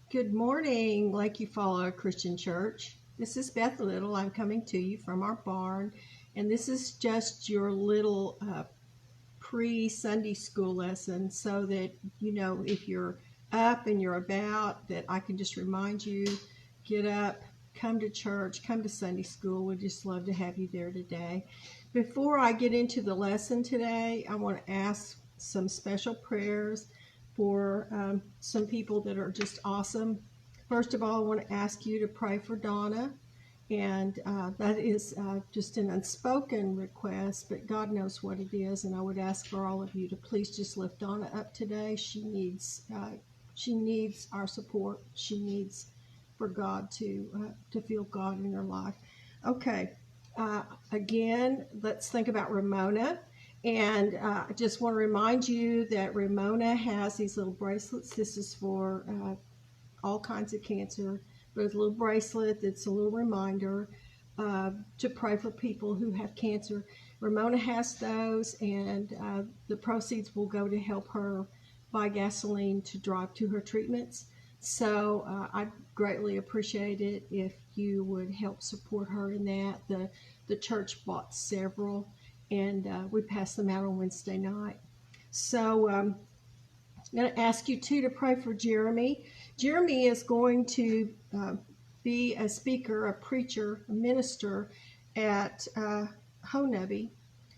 Good morning, Lakeview Follow Christian Church. This is Beth Little. I'm coming to you from our barn, and this is just your little pre-Sunday school lesson so that, if you're up and you're about, that I can just remind you, get up, come to church, come to Sunday school. We'd just love to have you there today. Before I get into the lesson today, I want to ask some special prayers for some people that are just awesome. First of all, I want to ask you to pray for Donna. And that is just an unspoken request, but God knows what it is. And I would ask for all of you to please just lift Donna up today. She needs our support. She needs for God to feel God in her life. Okay, again, let's think about Ramona. And I just want to remind you that Ramona has these little bracelets. This is for all kinds of cancer. There's a little bracelet that's a little reminder to pray for people who have cancer. Ramona has those, and the proceeds will go to help her buy gasoline to drive to her treatments. So I'd greatly appreciate it if you would help support her in that. The church bought several, and we passed them out on Wednesday night. So I'm going to ask you too to pray for Jeremy. Jeremy is going to be a speaker, a preacher, a minister at Honubby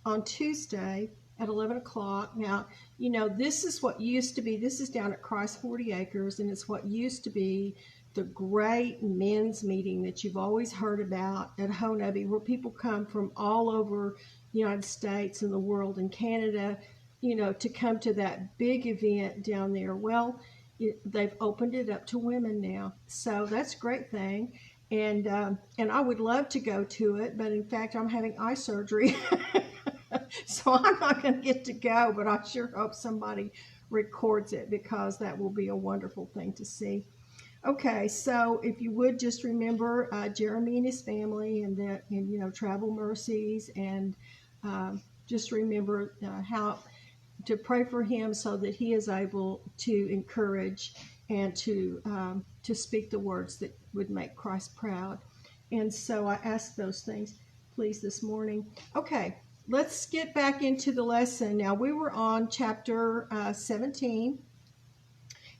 on Tuesday at 11 o'clock. Now, this is what used to be, this is down at Christ 40 Acres, and it's what used to be the great men's meeting that you've always heard about at Honubby, where people come from all over the United States and the world and Canada, to come to that big event down there. Well, they've opened it up to women now, so that's a great thing. And I would love to go to it, but in fact, I'm having eye surgery, so I'm not going to get to go. But I sure hope somebody records it, because that will be a wonderful thing to see. Okay, so if you would just remember Jeremy and his family, and travel mercies, and just remember how to pray for him so that he is able to encourage and to speak the words that would make Christ proud. And so I ask those things, please, this morning. Okay, let's get back into the lesson. Now, we were on chapter 17,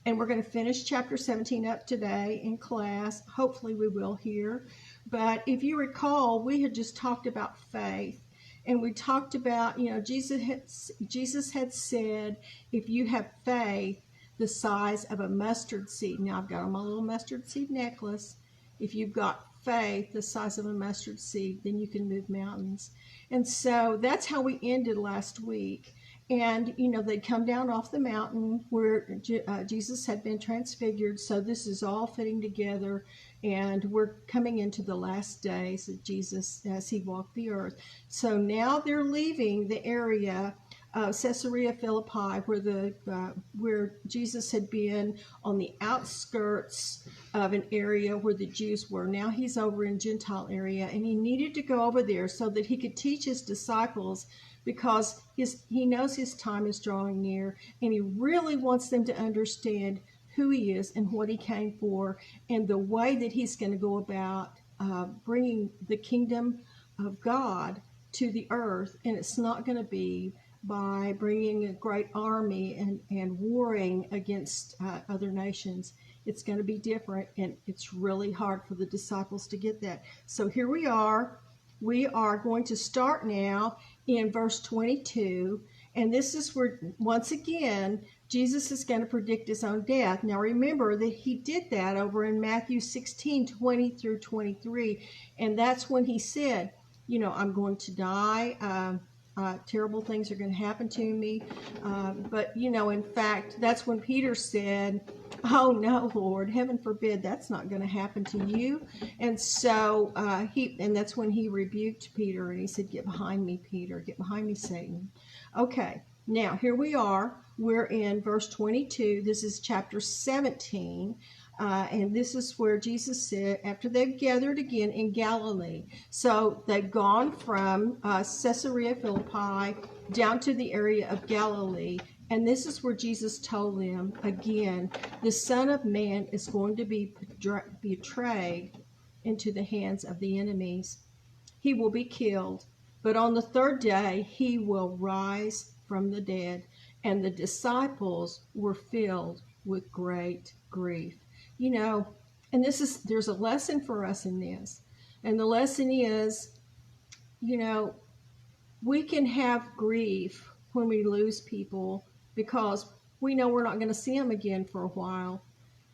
and we're going to finish chapter 17 up today in class. Hopefully we will here. But if you recall, we had just talked about faith. And we talked about, Jesus had said, if you have faith the size of a mustard seed. Now, I've got on my little mustard seed necklace. If you've got faith the size of a mustard seed, then you can move mountains. And so that's how we ended last week. And, they'd come down off the mountain where Jesus had been transfigured. So this is all fitting together. And we're coming into the last days of Jesus as he walked the earth. So now they're leaving the area of Caesarea Philippi, where Jesus had been on the outskirts of an area where the Jews were. Now he's over in Gentile area, and he needed to go over there so that he could teach his disciples, because he knows his time is drawing near, and he really wants them to understand who he is and what he came for, and the way that he's going to go about bringing the kingdom of God to the earth. And it's not going to be by bringing a great army and warring against other nations. It's going to be different, and it's really hard for the disciples to get that. So here we are. We are going to start now in verse 22, and this is where, once again, Jesus is going to predict his own death. Now remember that he did that over in Matthew 16, 20 through 23, and that's when he said, I'm going to die, terrible things are going to happen to me, but in fact, that's when Peter said, oh no, Lord, heaven forbid, that's not going to happen to you. And so and that's when he rebuked Peter, and he said, get behind me, Peter, get behind me, Satan. Okay, now here we are. We're in verse 22. This is chapter 17. And this is where Jesus said, after they've gathered again in Galilee. So they've gone from Caesarea Philippi down to the area of Galilee. And this is where Jesus told them again, the Son of Man is going to be betrayed into the hands of the enemies. He will be killed, but on the third day he will rise from the dead. And the disciples were filled with great grief. You know, and there's a lesson for us in this. And the lesson is, you know, we can have grief when we lose people because we know we're not going to see them again for a while.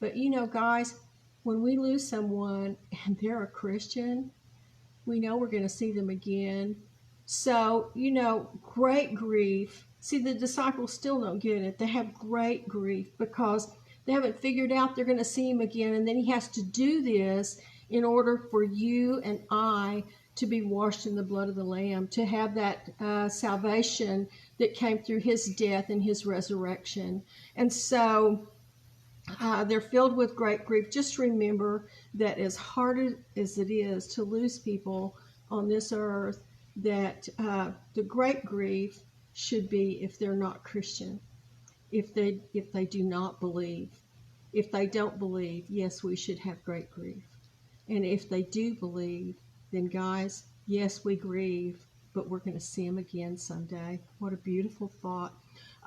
But you know, guys, when we lose someone and they're a Christian, we know we're going to see them again. So, you know, great grief. See, the disciples still don't get it. They have great grief because they haven't figured out they're going to see him again. And then he has to do this in order for you and I to be washed in the blood of the Lamb, to have that salvation that came through his death and his resurrection. And so they're filled with great grief. Just remember that as hard as it is to lose people on this earth, that the great grief should be if they're not Christian, if they do not believe. If they don't believe, yes, we should have great grief. And if they do believe, then guys, yes, we grieve, but we're going to see them again someday. What a beautiful thought.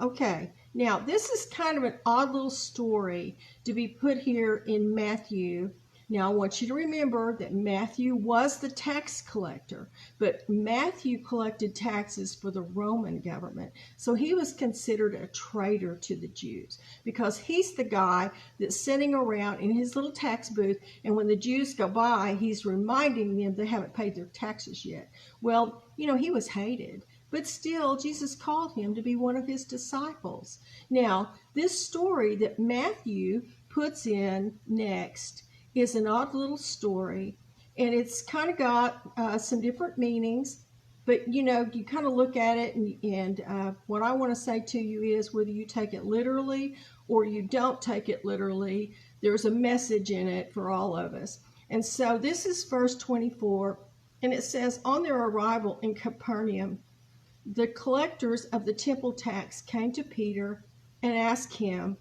Okay, now this is kind of an odd little story to be put here in Matthew. Now I want you to remember that Matthew was the tax collector, but Matthew collected taxes for the Roman government. So he was considered a traitor to the Jews because he's the guy that's sitting around in his little tax booth, and when the Jews go by, he's reminding them they haven't paid their taxes yet. Well, you know, he was hated. But still, Jesus called him to be one of his disciples. Now, this story that Matthew puts in next is an odd little story, and it's kind of got some different meanings. But, you know, you kind of look at it, and what I want to say to you is whether you take it literally or you don't take it literally, there's a message in it for all of us. And so this is verse 24, and it says, on their arrival in Capernaum, the collectors of the temple tax came to Peter and asked him,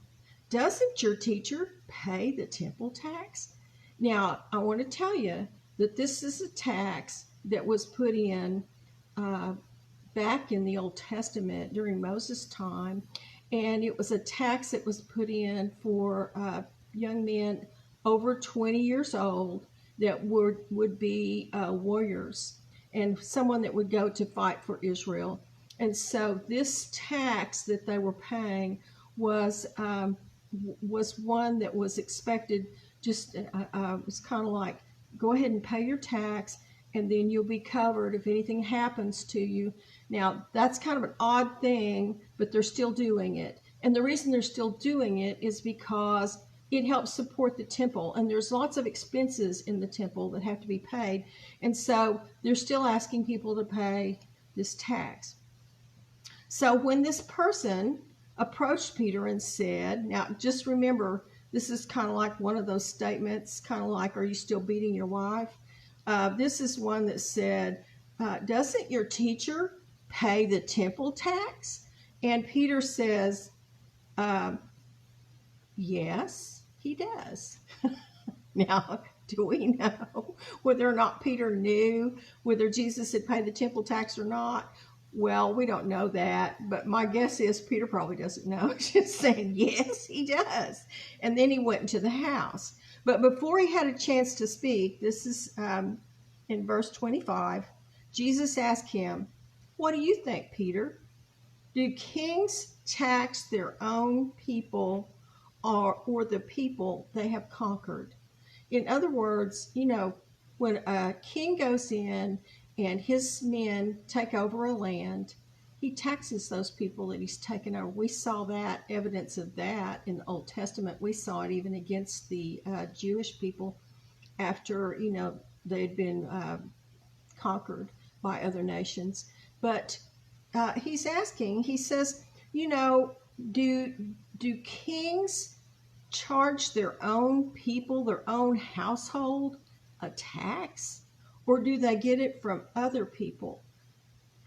doesn't your teacher pay the temple tax? Now, I want to tell you that this is a tax that was put in back in the Old Testament during Moses' time, and it was a tax that was put in for young men over 20 years old that would be warriors and someone that would go to fight for Israel. And so this tax that they were paying was one that was expected. Just it's kind of like, go ahead and pay your tax, and then you'll be covered if anything happens to you. Now, that's kind of an odd thing, but they're still doing it. And the reason they're still doing it is because it helps support the temple, and there's lots of expenses in the temple that have to be paid. And so they're still asking people to pay this tax. So when this person approached Peter and said, now just remember, this is kind of like one of those statements, kind of like, are you still beating your wife? This is one that said, doesn't your teacher pay the temple tax? And Peter says, yes, he does. Now, do we know whether or not Peter knew whether Jesus had paid the temple tax or not? Well, we don't know that, but my guess is Peter probably doesn't know. He's just saying, yes, he does. And then he went into the house. But before he had a chance to speak, this is in verse 25, Jesus asked him, what do you think, Peter? Do kings tax their own people or the people they have conquered? In other words, you know, when a king goes in and his men take over a land, he taxes those people that he's taken over. We saw that, evidence of that in the Old Testament. We saw it even against the Jewish people after, you know, they had been conquered by other nations. But he's asking, he says, you know, do kings charge their own people, their own household, a tax? Or do they get it from other people?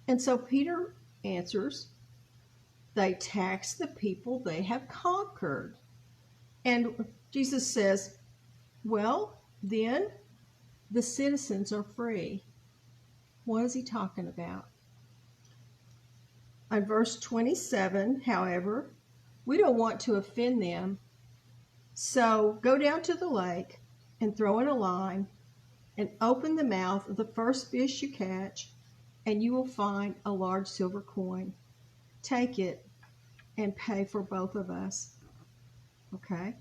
And so Peter answers, They tax the people they have conquered. And Jesus says, well, then the citizens are free. What is he talking about? In verse 27, however, we don't want to offend them. So go down to the lake and throw in a line and open the mouth of the first fish you catch, and you will find a large silver coin. Take it and pay for both of us. Okay?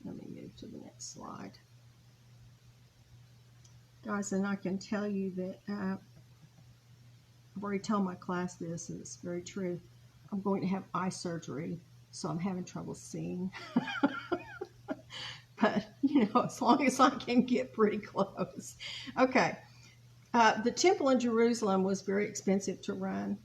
Let me move to the next slide. Guys, and I can tell you that I've already told my class this, and it's very true. I'm going to have eye surgery, so I'm having trouble seeing. But, as long as I can get pretty close. Okay. The temple in Jerusalem was very expensive to run.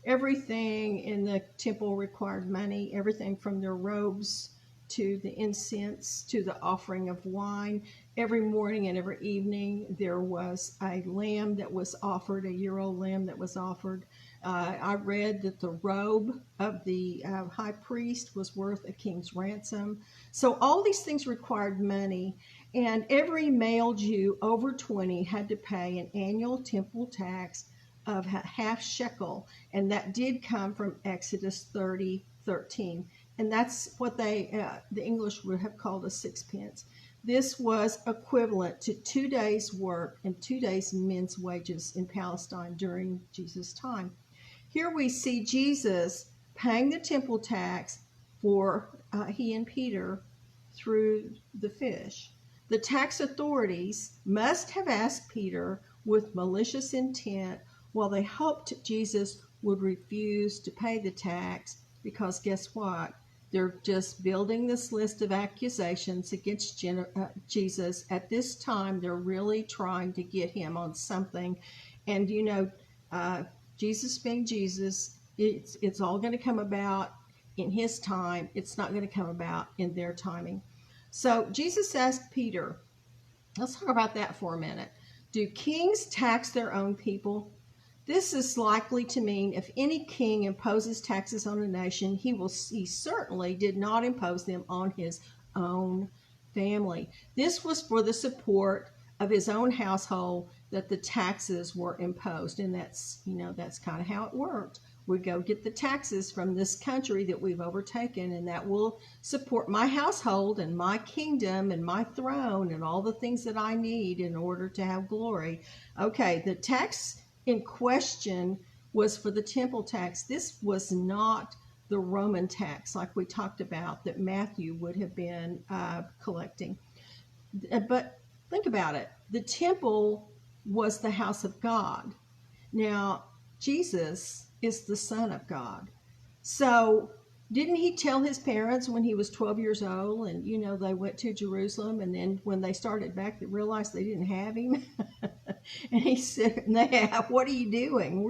Everything in the temple required money, everything from their robes to the incense to the offering of wine. Every morning and every evening there was a lamb that was offered, a year-old lamb that was offered. I read that the robe of the high priest was worth a king's ransom. So all these things required money, and every male Jew over 20 had to pay an annual temple tax of half shekel, and that did come from Exodus 30:13, and that's what the English would have called a sixpence. This was equivalent to 2 days' work and 2 days' men's wages in Palestine during Jesus' time. Here we see Jesus paying the temple tax for he and Peter through the fish. The tax authorities must have asked Peter with malicious intent, while they hoped Jesus would refuse to pay the tax, because guess what? They're just building this list of accusations against Jesus. At this time, they're really trying to get him on something. And, Jesus being Jesus, it's all going to come about in his time. It's not going to come about in their timing. So Jesus asked Peter, let's talk about that for a minute. Do kings tax their own people? This is likely to mean if any king imposes taxes on a nation, he certainly did not impose them on his own family. This was for the support of his own household that the taxes were imposed, and that's kind of how it worked. We go get the taxes from this country that we've overtaken, and that will support my household and my kingdom and my throne and all the things that I need in order to have glory. Okay, the tax in question was for the temple tax. This was not the Roman tax like we talked about that Matthew would have been collecting. But think about it. The temple was the house of God. Now, Jesus is the Son of God. So didn't he tell his parents when he was 12 years old and, they went to Jerusalem, and then when they started back, they realized they didn't have him? And he said, what are you doing?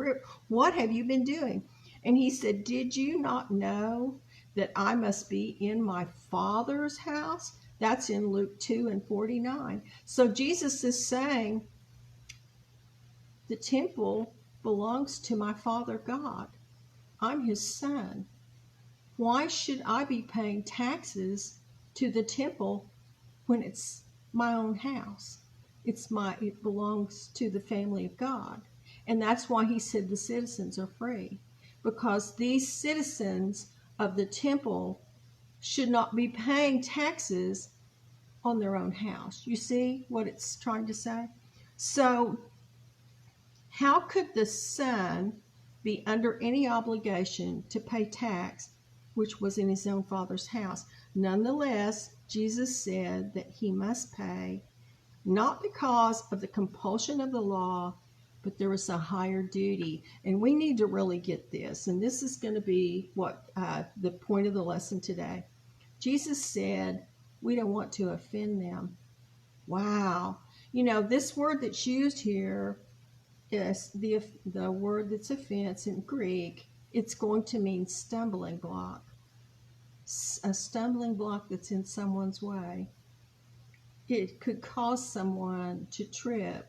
What have you been doing? And he said, did you not know that I must be in my Father's house? That's in Luke 2:49. So Jesus is saying, the temple belongs to my Father God. I'm his son. Why should I be paying taxes to the temple when it's my own house? It belongs to the family of God. And that's why he said the citizens are free, because these citizens of the temple should not be paying taxes on their own house. You see what it's trying to say? So how could the son be under any obligation to pay tax which was in his own Father's house? Nonetheless, Jesus said that he must pay, not because of the compulsion of the law, but there was a higher duty. And we need to really get this. And this is going to be what the point of the lesson today. Jesus said, we don't want to offend them. Wow. This word that's used here is the word that's offense in Greek. It's going to mean stumbling block. A stumbling block that's in someone's way. It could cause someone to trip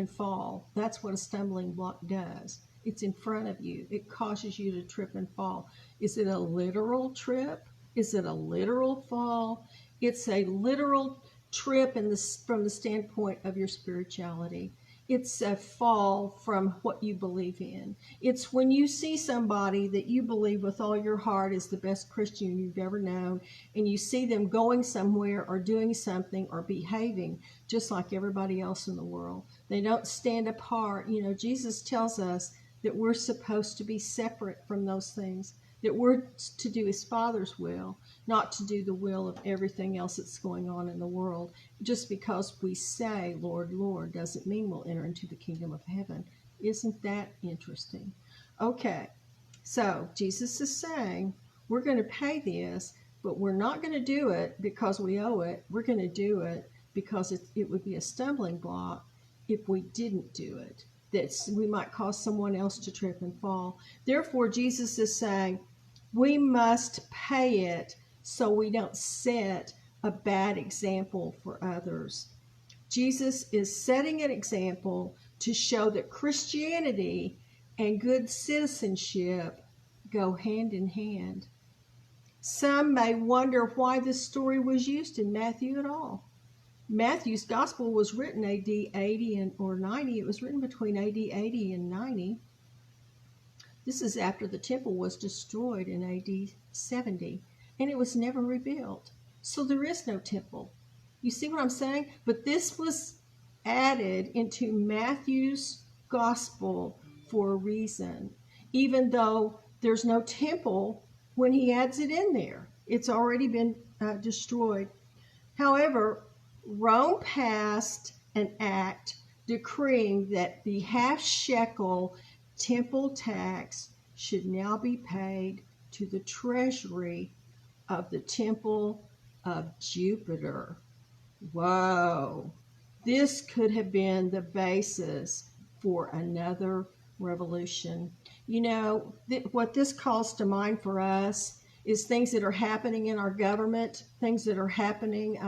and fall. That's what a stumbling block does. It's in front of you. It causes you to trip and fall. Is it a literal trip? Is it a literal fall? It's a literal trip from the standpoint of your spirituality. It's a fall from what you believe in. It's when you see somebody that you believe with all your heart is the best Christian you've ever known, and you see them going somewhere or doing something or behaving just like everybody else in the world. They don't stand apart. You know, Jesus tells us that we're supposed to be separate from those things, that we're to do his Father's will, not to do the will of everything else that's going on in the world. Just because we say, Lord, Lord, doesn't mean we'll enter into the kingdom of heaven. Isn't that interesting? Okay, so Jesus is saying, we're going to pay this, but we're not going to do it because we owe it. We're going to do it because it would be a stumbling block if we didn't do it. That we might cause someone else to trip and fall. Therefore, Jesus is saying, we must pay it so we don't set a bad example for others. Jesus is setting an example to show that Christianity and good citizenship go hand in hand. Some may wonder why this story was used in Matthew at all. Matthew's gospel was written AD 80 or 90. It was written between AD 80 and 90. This is after the temple was destroyed in AD 70, and it was never rebuilt. So there is no temple. You see what I'm saying? But this was added into Matthew's gospel for a reason. Even though there's no temple when he adds it in there, it's already been destroyed. However, Rome passed an act decreeing that the half-shekel temple tax should now be paid to the treasury of the temple of Jupiter. Whoa! This could have been the basis for another revolution. You know, what this calls to mind for us is things that are happening in our government, things that are happening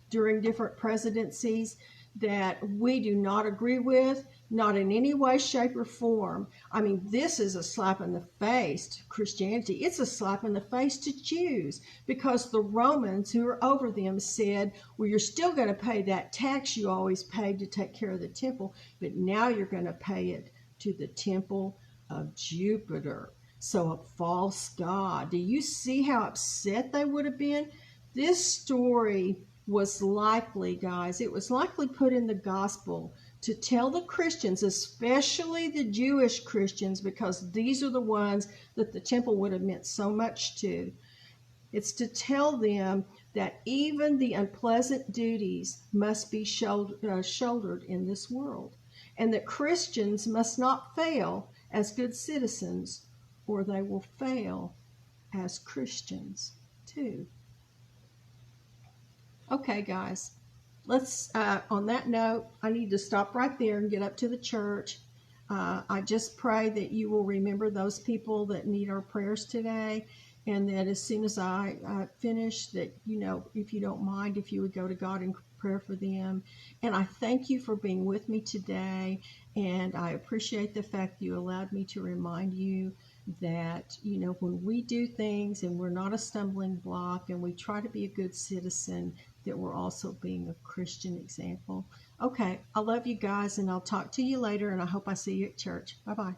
during different presidencies that we do not agree with, not in any way, shape, or form. I mean, this is a slap in the face to Christianity. It's a slap in the face to Jews, because the Romans who are over them said, well, you're still going to pay that tax you always paid to take care of the temple, but now you're going to pay it to the temple of Jupiter. So a false god. Do you see how upset they would have been? This story was likely, guys, it was likely put in the gospel to tell the Christians, especially the Jewish Christians, because these are the ones that the temple would have meant so much to. It's to tell them that even the unpleasant duties must be shouldered in this world, and that Christians must not fail as good citizens, or they will fail as Christians too. Okay, guys, let's, on that note, I need to stop right there and get up to the church. I just pray that you will remember those people that need our prayers today, and that as soon as I finish, that, you know, if you don't mind, if you would go to God in prayer for them. And I thank you for being with me today, and I appreciate the fact you allowed me to remind you that, you know, when we do things and we're not a stumbling block and we try to be a good citizen, that we're also being a Christian example. Okay, I love you guys, and I'll talk to you later, and I hope I see you at church. Bye-bye.